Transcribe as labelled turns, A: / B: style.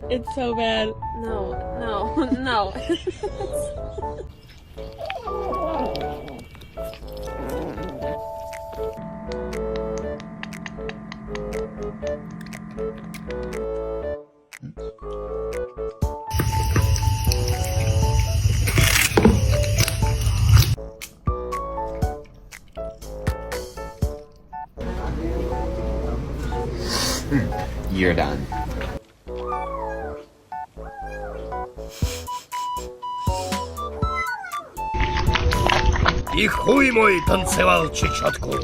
A: It's so bad.
B: No, no, no.
C: You're done.
D: И хуй мой танцевал чечетку.